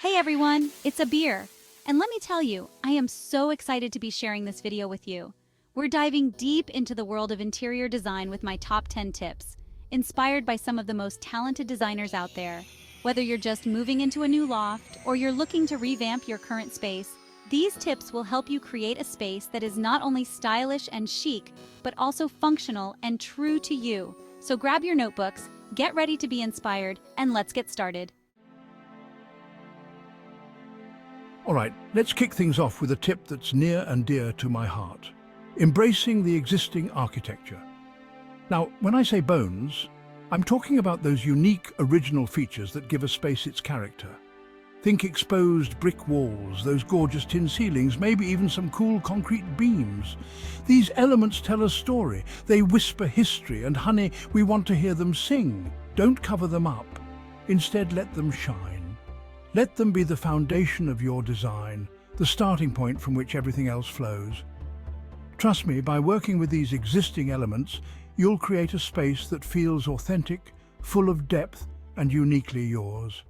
Hey everyone, it's Abir. And let me tell you, I am so excited to be sharing this video with you. We're diving deep into the world of interior design with my top 10 tips, inspired by some of the most talented designers out there. Whether you're just moving into a new loft or you're looking to revamp your current space, these tips will help you create a space that is not only stylish and chic, but also functional and true to you. So grab your notebooks, get ready to be inspired, and let's get started. All right, let's kick things off with a tip that's near and dear to my heart. Embracing the existing architecture. Now, when I say bones, I'm talking about those unique original features that give a space its character. Think exposed brick walls, those gorgeous tin ceilings, maybe even some cool concrete beams. These elements tell a story. They whisper history, and honey, we want to hear them sing. Don't cover them up. Instead, let them shine. Let them be the foundation of your design, the starting point from which everything else flows. Trust me, by working with these existing elements, you'll create a space that feels authentic, full of depth, and uniquely yours.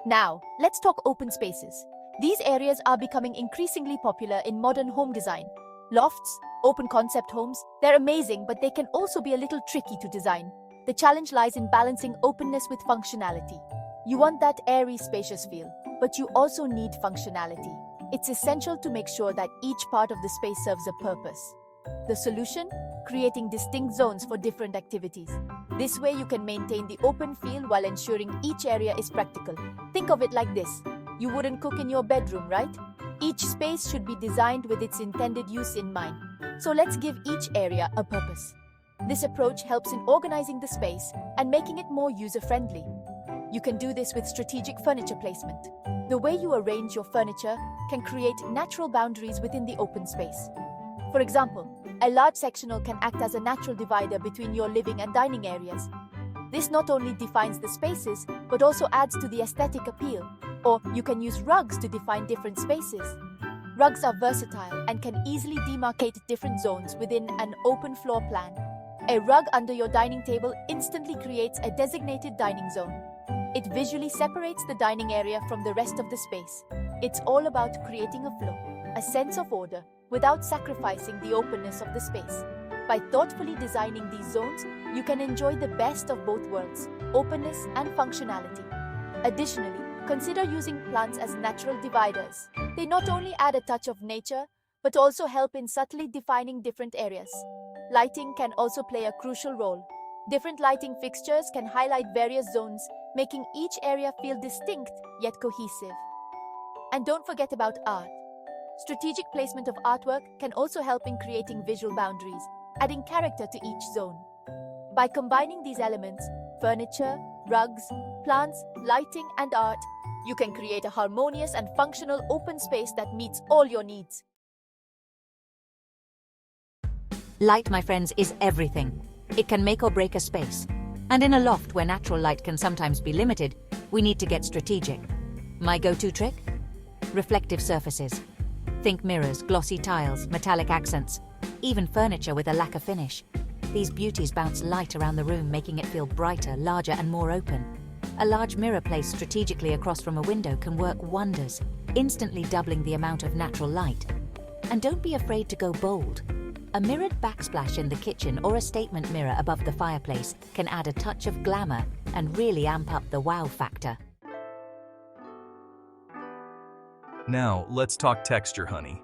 Now, let's talk open spaces. These areas are becoming increasingly popular in modern home design. Lofts, open concept homes, they're amazing, but they can also be a little tricky to design. The challenge lies in balancing openness with functionality. You want that airy, spacious feel, but you also need functionality. It's essential to make sure that each part of the space serves a purpose. The solution? Creating distinct zones for different activities. This way you can maintain the open feel while ensuring each area is practical. Think of it like this. You wouldn't cook in your bedroom, right? Each space should be designed with its intended use in mind. So let's give each area a purpose. This approach helps in organizing the space and making it more user-friendly. You can do this with strategic furniture placement. The way you arrange your furniture can create natural boundaries within the open space. For example, a large sectional can act as a natural divider between your living and dining areas. This not only defines the spaces, but also adds to the aesthetic appeal. Or you can use rugs to define different spaces. Rugs are versatile and can easily demarcate different zones within an open floor plan. A rug under your dining table instantly creates a designated dining zone. It visually separates the dining area from the rest of the space. It's all about creating a flow, a sense of order, without sacrificing the openness of the space. By thoughtfully designing these zones, you can enjoy the best of both worlds, openness and functionality. Additionally, consider using plants as natural dividers. They not only add a touch of nature, but also help in subtly defining different areas. Lighting can also play a crucial role. Different lighting fixtures can highlight various zones, making each area feel distinct yet cohesive. And don't forget about art. Strategic placement of artwork can also help in creating visual boundaries, adding character to each zone. By combining these elements, furniture, rugs, plants, lighting, and art, you can create a harmonious and functional open space that meets all your needs. Light, my friends, is everything. It can make or break a space. And in a loft where natural light can sometimes be limited, we need to get strategic. My go-to trick? Reflective surfaces. Think mirrors, glossy tiles, metallic accents, even furniture with a lacquer finish. These beauties bounce light around the room, making it feel brighter, larger, and more open. A large mirror placed strategically across from a window can work wonders, instantly doubling the amount of natural light. And don't be afraid to go bold. A mirrored backsplash in the kitchen or a statement mirror above the fireplace can add a touch of glamour and really amp up the wow factor. Now, let's talk texture, honey.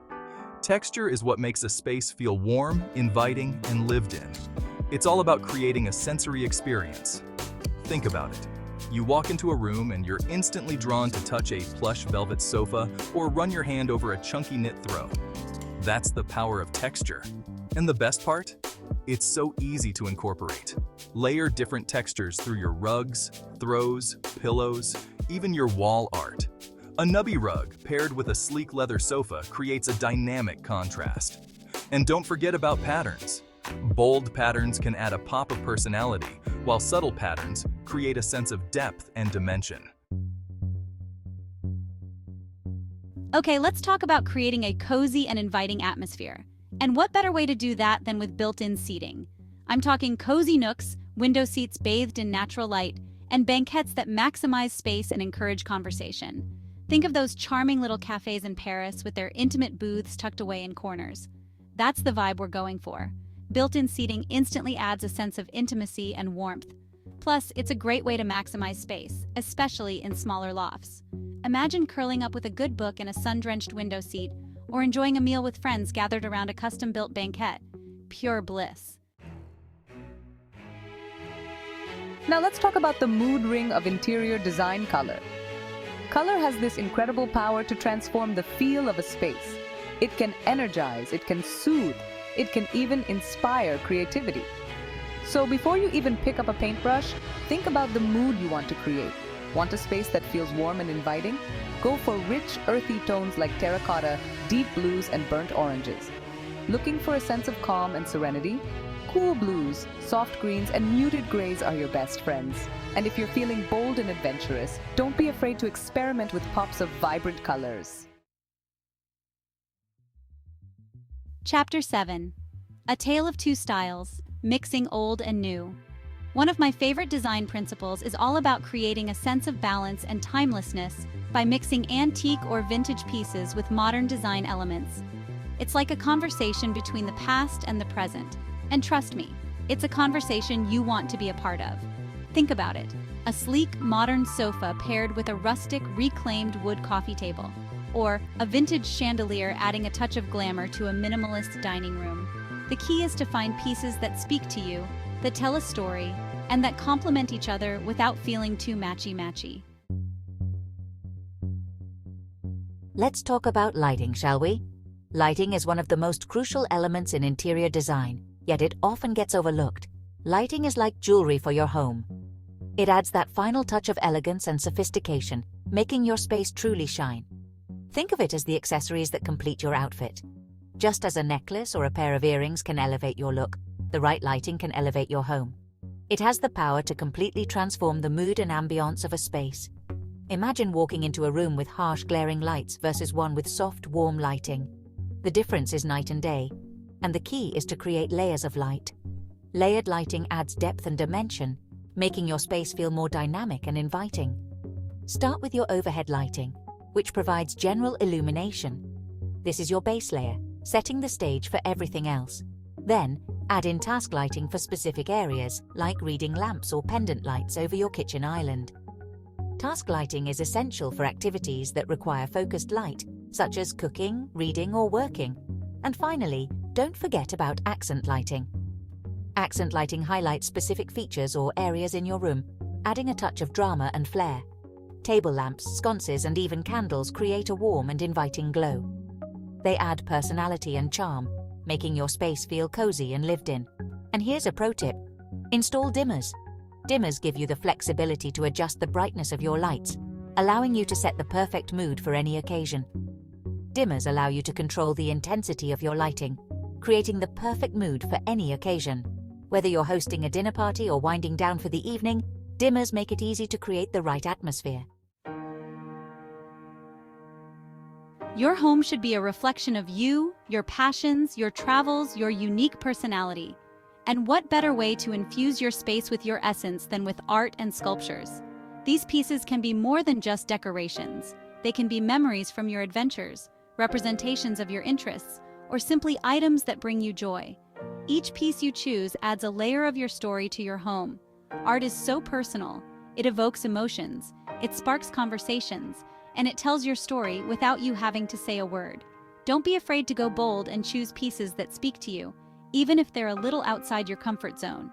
Texture is what makes a space feel warm, inviting, and lived in. It's all about creating a sensory experience. Think about it. You walk into a room and you're instantly drawn to touch a plush velvet sofa or run your hand over a chunky knit throw. That's the power of texture. And the best part? It's so easy to incorporate. Layer different textures through your rugs, throws, pillows, even your wall art. A nubby rug paired with a sleek leather sofa creates a dynamic contrast. And don't forget about patterns. Bold patterns can add a pop of personality, while subtle patterns create a sense of depth and dimension. Okay, let's talk about creating a cozy and inviting atmosphere. And what better way to do that than with built-in seating? I'm talking cozy nooks, window seats bathed in natural light, and banquettes that maximize space and encourage conversation. Think of those charming little cafes in Paris with their intimate booths tucked away in corners. That's the vibe we're going for. Built-in seating instantly adds a sense of intimacy and warmth. Plus, it's a great way to maximize space, especially in smaller lofts. Imagine curling up with a good book in a sun-drenched window seat, or enjoying a meal with friends gathered around a custom-built banquette. Pure bliss. Now let's talk about the mood ring of interior design color. Color has this incredible power to transform the feel of a space. It can energize, it can soothe, it can even inspire creativity. So before you even pick up a paintbrush, think about the mood you want to create. Want a space that feels warm and inviting? Go for rich, earthy tones like terracotta, deep blues, and burnt oranges. Looking for a sense of calm and serenity? Cool blues, soft greens, and muted grays are your best friends. And if you're feeling bold and adventurous, don't be afraid to experiment with pops of vibrant colors. Chapter 7. A Tale of Two Styles, Mixing Old and New. One of my favorite design principles is all about creating a sense of balance and timelessness by mixing antique or vintage pieces with modern design elements. It's like a conversation between the past and the present. And trust me, it's a conversation you want to be a part of. Think about it. A sleek, modern sofa paired with a rustic, reclaimed wood coffee table. Or a vintage chandelier adding a touch of glamour to a minimalist dining room. The key is to find pieces that speak to you, that tell a story, and that complement each other without feeling too matchy-matchy. Let's talk about lighting, shall we? Lighting is one of the most crucial elements in interior design, yet it often gets overlooked. Lighting is like jewelry for your home. It adds that final touch of elegance and sophistication, making your space truly shine. Think of it as the accessories that complete your outfit. Just as a necklace or a pair of earrings can elevate your look, the right lighting can elevate your home. It has the power to completely transform the mood and ambiance of a space. Imagine walking into a room with harsh, glaring lights versus one with soft, warm lighting. The difference is night and day, and the key is to create layers of light. Layered lighting adds depth and dimension, making your space feel more dynamic and inviting. Start with your overhead lighting, which provides general illumination. This is your base layer, setting the stage for everything else. Then, add in task lighting for specific areas, like reading lamps or pendant lights over your kitchen island. Task lighting is essential for activities that require focused light, such as cooking, reading, or working. And finally, don't forget about accent lighting. Accent lighting highlights specific features or areas in your room, adding a touch of drama and flair. Table lamps, sconces, and even candles create a warm and inviting glow. They add personality and charm, making your space feel cozy and lived in. And here's a pro tip. Install dimmers. Dimmers give you the flexibility to adjust the brightness of your lights, allowing you to set the perfect mood for any occasion. Dimmers allow you to control the intensity of your lighting, creating the perfect mood for any occasion. Whether you're hosting a dinner party or winding down for the evening, dimmers make it easy to create the right atmosphere. Your home should be a reflection of you, your passions, your travels, your unique personality. And what better way to infuse your space with your essence than with art and sculptures? These pieces can be more than just decorations. They can be memories from your adventures, representations of your interests, or simply items that bring you joy. Each piece you choose adds a layer of your story to your home. Art is so personal. It evokes emotions, it sparks conversations, and it tells your story without you having to say a word. Don't be afraid to go bold and choose pieces that speak to you, even if they're a little outside your comfort zone.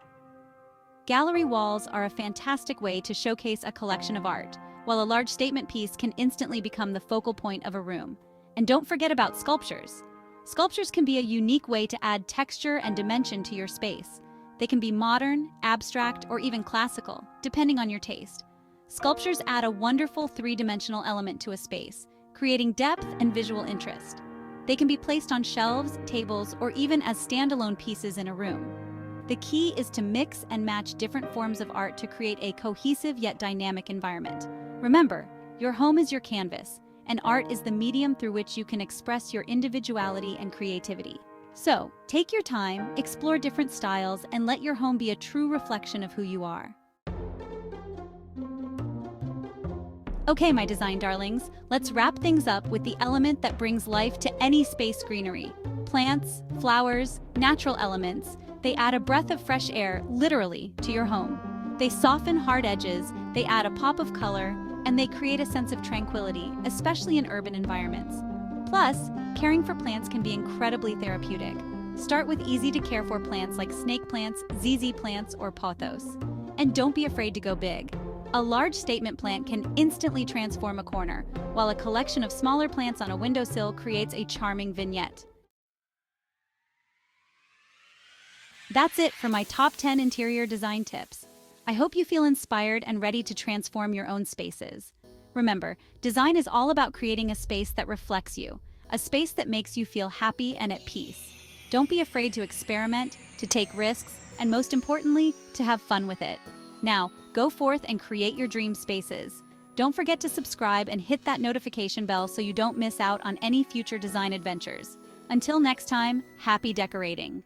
Gallery walls are a fantastic way to showcase a collection of art, while a large statement piece can instantly become the focal point of a room. And don't forget about sculptures. Sculptures can be a unique way to add texture and dimension to your space. They can be modern, abstract, or even classical, depending on your taste. Sculptures add a wonderful three-dimensional element to a space, creating depth and visual interest. They can be placed on shelves, tables, or even as standalone pieces in a room. The key is to mix and match different forms of art to create a cohesive yet dynamic environment. Remember, your home is your canvas, and art is the medium through which you can express your individuality and creativity. So, take your time, explore different styles, and let your home be a true reflection of who you are. Okay, my design darlings, let's wrap things up with the element that brings life to any space greenery. Plants, flowers, natural elements, they add a breath of fresh air, literally, to your home. They soften hard edges, they add a pop of color, and they create a sense of tranquility, especially in urban environments. Plus, caring for plants can be incredibly therapeutic. Start with easy-to-care-for plants like snake plants, ZZ plants, or pothos. And don't be afraid to go big. A large statement plant can instantly transform a corner, while a collection of smaller plants on a windowsill creates a charming vignette. That's it for my top 10 interior design tips. I hope you feel inspired and ready to transform your own spaces. Remember, design is all about creating a space that reflects you, a space that makes you feel happy and at peace. Don't be afraid to experiment, to take risks, and most importantly, to have fun with it. Now, go forth and create your dream spaces. Don't forget to subscribe and hit that notification bell so you don't miss out on any future design adventures. Until next time, happy decorating!